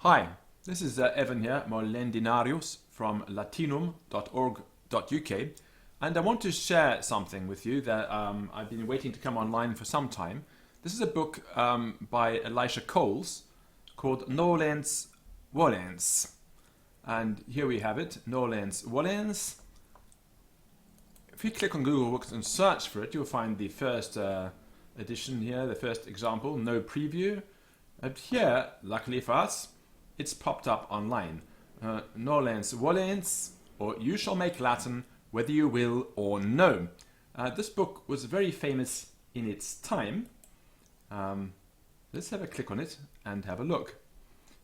Hi, this is Evan here, Molendinarius from Latinum.org.uk, and I want to share something with you that I've been waiting to come online for some time. This is a book by Elisha Cole called Nolens, Volens. And here we have it, Nolens, Volens. If you click on Google Books and search for it, you'll find the first edition here, the first example, no preview. And here, luckily for us, it's popped up online. Nolens Volens, or You Shall Make Latin Whether You Will or No. This book was very famous in its time. Let's have a click on it and have a look.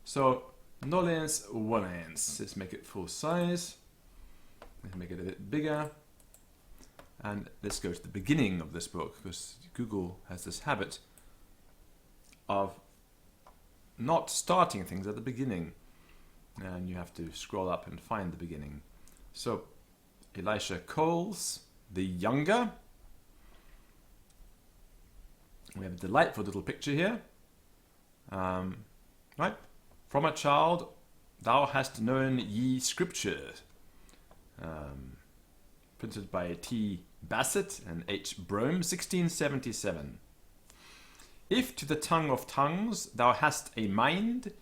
So, Nolens Volens. Let's make it full size. Let's make it a bit bigger. And let's go to the beginning of this book, because Google has this habit of not starting things at the beginning, and you have to scroll up and find the beginning. So Elisha Cole's the Younger. We have a delightful little picture here. Right, from a child thou hast known ye scriptures. Printed by T. Bassett and H. Brome, 1677. If to the tongue of tongues thou hast a mind,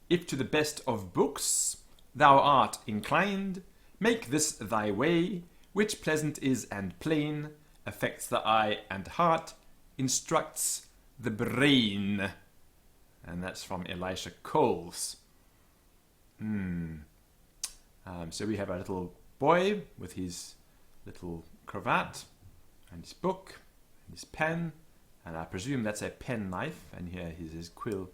if to the best of books thou art inclined, make this thy way, which pleasant is and plain, affects the eye and heart, instructs the brain. And that's from Elisha Cole's. So we have a little boy with his little cravat and his book and his pen. And I presume that's a pen knife, and here is his quill.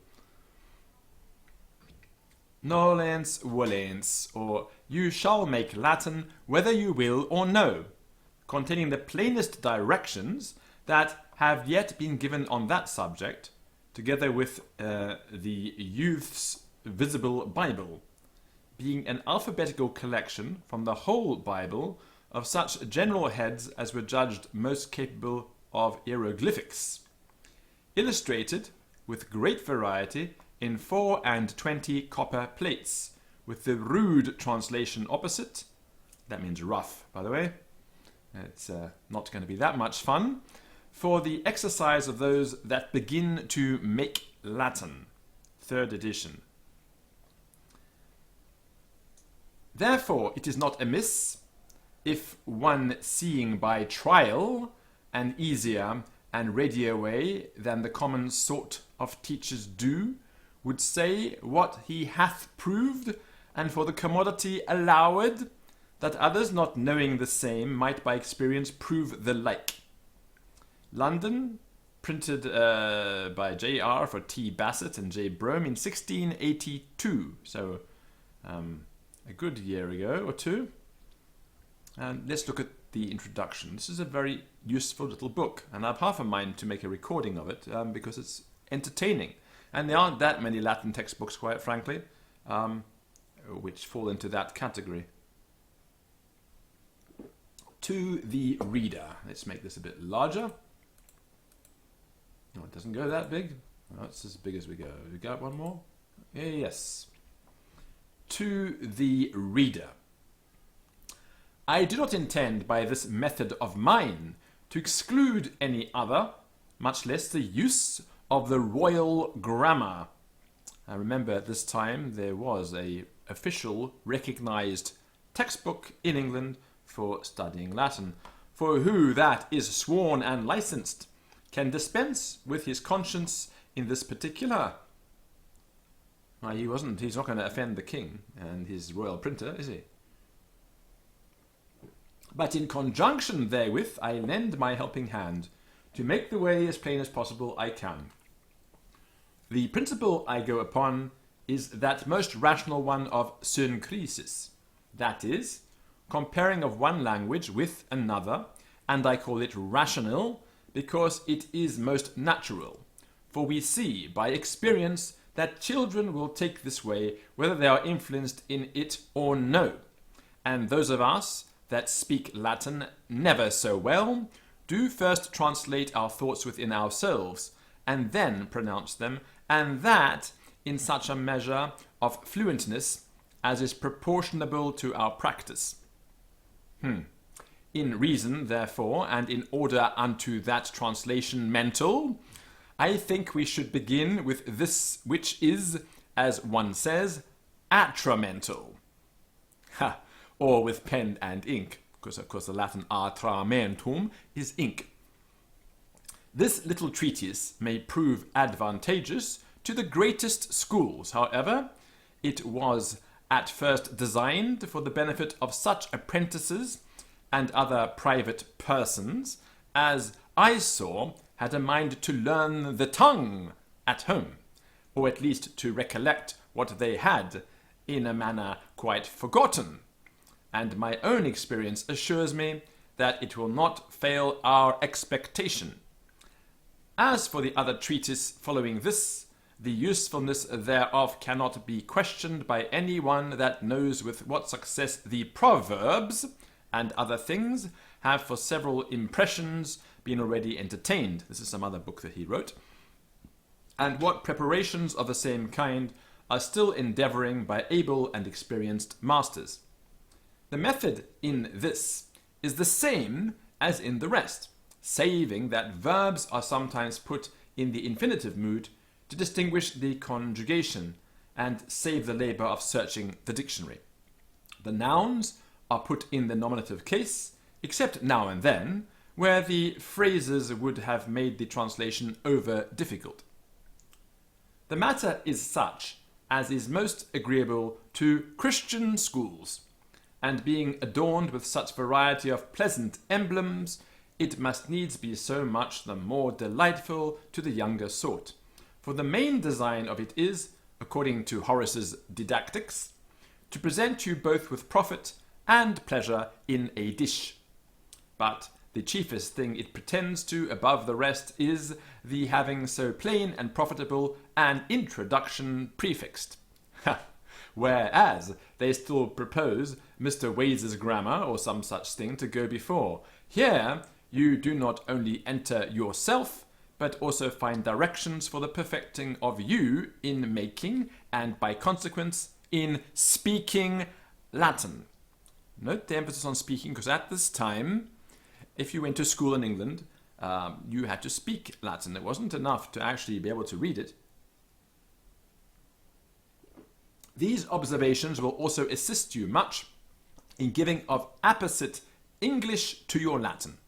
Nolens Volens, or You Shall Make Latin Whether You Will or No, containing the plainest directions that have yet been given on that subject, together with the Youth's Visible Bible, being an alphabetical collection from the whole Bible of such general heads as were judged most capable of hieroglyphics, illustrated with great variety in 24 copper plates, with the rude translation opposite. That means rough, by the way. It's not going to be that much fun. For the exercise of those that begin to make Latin, 3rd edition. Therefore it is not amiss, if one seeing by trial an easier and readier way than the common sort of teachers do, would say what he hath proved, and for the commodity allowed, that others not knowing the same might by experience prove the like. London, printed by J.R. for T. Bassett and J. Brome in 1682, so a good year ago or two. And let's look at the introduction. This is a very useful little book, and I've half a mind to make a recording of it because it's entertaining. And there aren't that many Latin textbooks, quite frankly, which fall into that category. To the reader. Let's make this a bit larger. No, it doesn't go that big. No, it's as big as we go. We got one more? Yes. To the reader. I do not intend by this method of mine to exclude any other, much less the use of the royal grammar. I remember at this time there was a official recognized textbook in England for studying Latin. For who that is sworn and licensed can dispense with his conscience in this particular? Well, he's not going to offend the king and his royal printer, is he? But in conjunction therewith I lend my helping hand, to make the way as plain as possible I can. The principle I go upon is that most rational one of synkrisis, that is, comparing of one language with another, and I call it rational, because it is most natural. For we see by experience that children will take this way, whether they are influenced in it or no, and those of us that speak Latin never so well, do first translate our thoughts within ourselves, and then pronounce them, and that in such a measure of fluentness as is proportionable to our practice. In reason, therefore, and in order unto that translation mental, I think we should begin with this which is, as one says, atramental. Or with pen and ink, because of course the Latin atramentum is ink. This little treatise may prove advantageous to the greatest schools. However, it was at first designed for the benefit of such apprentices and other private persons as I saw had a mind to learn the tongue at home, or at least to recollect what they had in a manner quite forgotten. And my own experience assures me that it will not fail our expectation. As for the other treatise following this, the usefulness thereof cannot be questioned by any one that knows with what success the proverbs and other things have for several impressions been already entertained. This is some other book that he wrote. And what preparations of the same kind are still endeavouring by able and experienced masters. The method in this is the same as in the rest, saving that verbs are sometimes put in the infinitive mood to distinguish the conjugation and save the labour of searching the dictionary. The nouns are put in the nominative case, except now and then, where the phrases would have made the translation over difficult. The matter is such as is most agreeable to Christian schools, and being adorned with such variety of pleasant emblems, it must needs be so much the more delightful to the younger sort. For the main design of it is, according to Horace's Didactics, to present you both with profit and pleasure in a dish. But the chiefest thing it pretends to above the rest is the having so plain and profitable an introduction prefixed. Whereas they still propose Mr. Waze's grammar or some such thing to go before. Here you do not only enter yourself, but also find directions for the perfecting of you in making, and by consequence in speaking Latin. Note the emphasis on speaking, because at this time, if you went to school in England, you had to speak Latin. It wasn't enough to actually be able to read it. These observations will also assist you much in giving of apposite English to your Latin,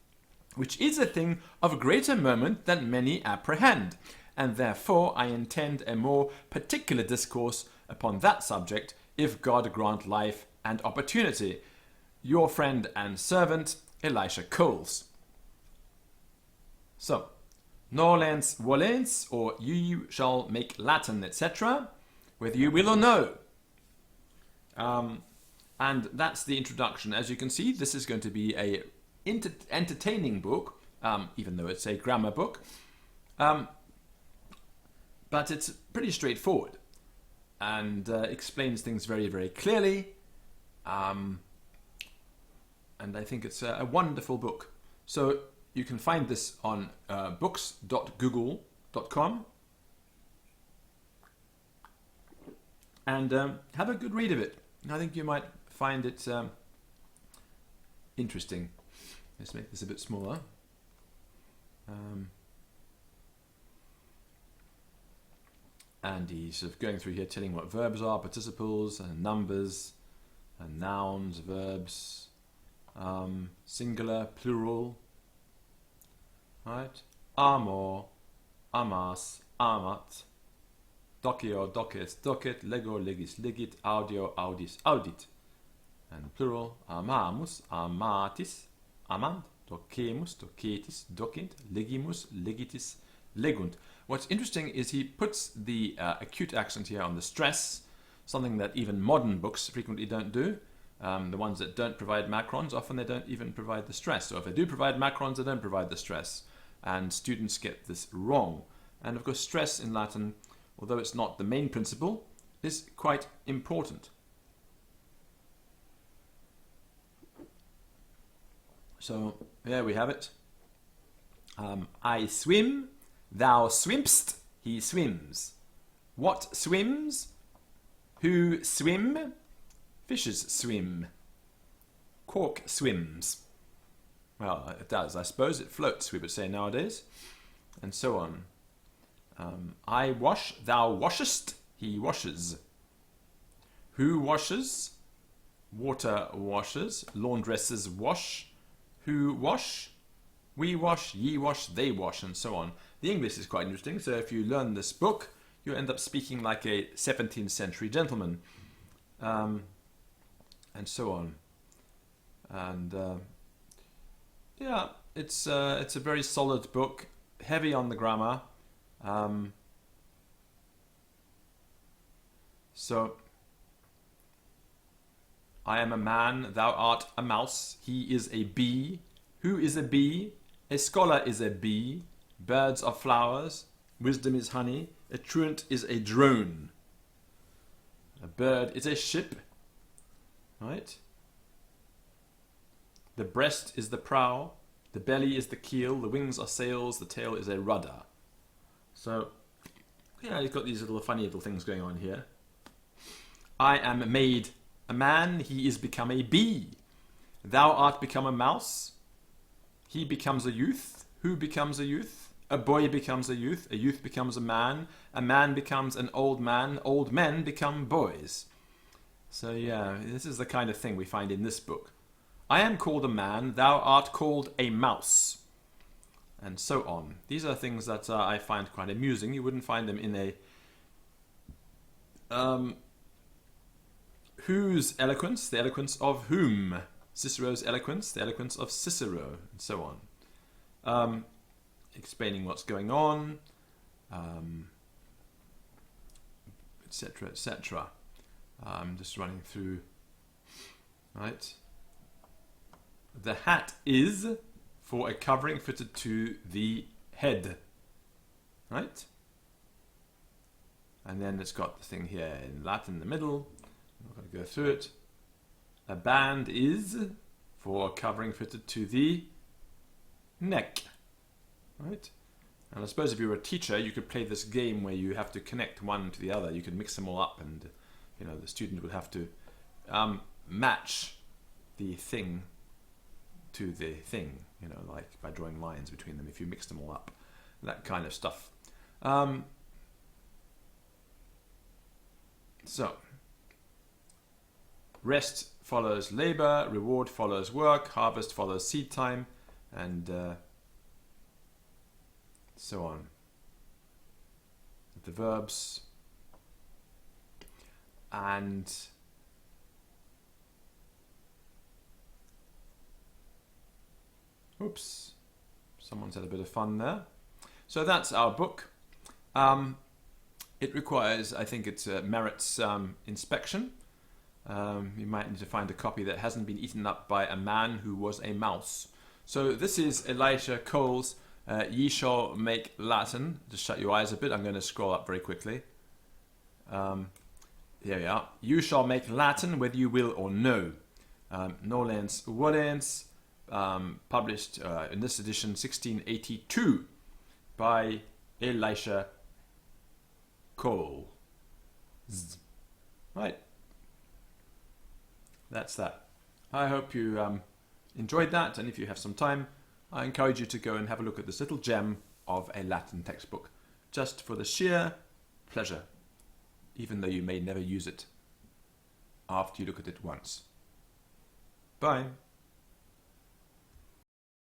which is a thing of greater moment than many apprehend, and therefore I intend a more particular discourse upon that subject, if God grant life and opportunity. Your friend and servant, Elisha Cole. So, Nolens, Volens, or you shall make Latin, etc., whether you will or no. And that's the introduction. As you can see, this is going to be a entertaining book, even though it's a grammar book. But it's pretty straightforward and explains things very, very clearly. And I think it's a wonderful book. So you can find this on books.google.com and have a good read of it. I think you might find it interesting. Let's make this a bit smaller. And he's sort of going through here telling what verbs are, participles, and numbers, and nouns, verbs, singular, plural, right? Amor, amas, amat, docio, doces, docet, lego, legis, legit, audio, audis, audit. And plural, amamus, amatis, amant, docemus, docetis, docent, legimus, legitis, legunt. What's interesting is he puts the acute accent here on the stress, something that even modern books frequently don't do. The ones that don't provide macrons, often they don't even provide the stress. So if they do provide macrons, they don't provide the stress. And students get this wrong. And of course, stress in Latin, although it's not the main principle, is quite important. So there we have it. I swim, thou swimmst, he swims. What swims? Who swim? Fishes swim. Cork swims. Well, it does, I suppose. It floats, we would say nowadays. And so on. I wash, thou washest, he washes. Who washes? Water washes. Laundresses wash. Who wash? We wash, ye wash, they wash, and so on. The English is quite interesting, so if you learn this book, you end up speaking like a 17th century gentleman. And so on. And yeah, it's a very solid book, heavy on the grammar. So, I am a man, thou art a mouse, he is a bee. Who is a bee? A scholar is a bee. Birds are flowers. Wisdom is honey. A truant is a drone. A bird is a ship. Right? The breast is the prow. The belly is the keel. The wings are sails. The tail is a rudder. So, yeah, you've got these little funny little things going on here. I am made a man. He is become a bee. Thou art become a mouse. He becomes a youth. Who becomes a youth? A boy becomes a youth becomes a man becomes an old man, old men become boys. So yeah, this is the kind of thing we find in this book. I am called a man, thou art called a mouse. And so on. These are things that I find quite amusing. You wouldn't find them in a... whose eloquence? The eloquence of whom? Cicero's eloquence, the eloquence of Cicero, and so on. Explaining what's going on, etc., etc. I'm just running through. Right. The hat is for a covering fitted to the head. Right. And then it's got the thing here in Latin in the middle. I'm not going to go through it. A band is for a covering fitted to the neck. Right? And I suppose if you were a teacher, you could play this game where you have to connect one to the other. You could mix them all up, and you know the student would have to match the thing to the thing. You know, like by drawing lines between them. If you mix them all up, that kind of stuff. So, rest follows labor, reward follows work, harvest follows seed time, and so on. The verbs and oops, someone's had a bit of fun there. So that's our book. It requires, I think it merits inspection. You might need to find a copy that hasn't been eaten up by a man who was a mouse. So this is Elisha Cole's Ye Shall Make Latin. Just shut your eyes a bit. I'm going to scroll up very quickly. Here we are. You shall make Latin whether you will or no. Nolens, Volens, published in this edition 1682 by Elisha Cole. Right. That's that. I hope you enjoyed that, and if you have some time, I encourage you to go and have a look at this little gem of a Latin textbook, just for the sheer pleasure, even though you may never use it after you look at it once. Bye.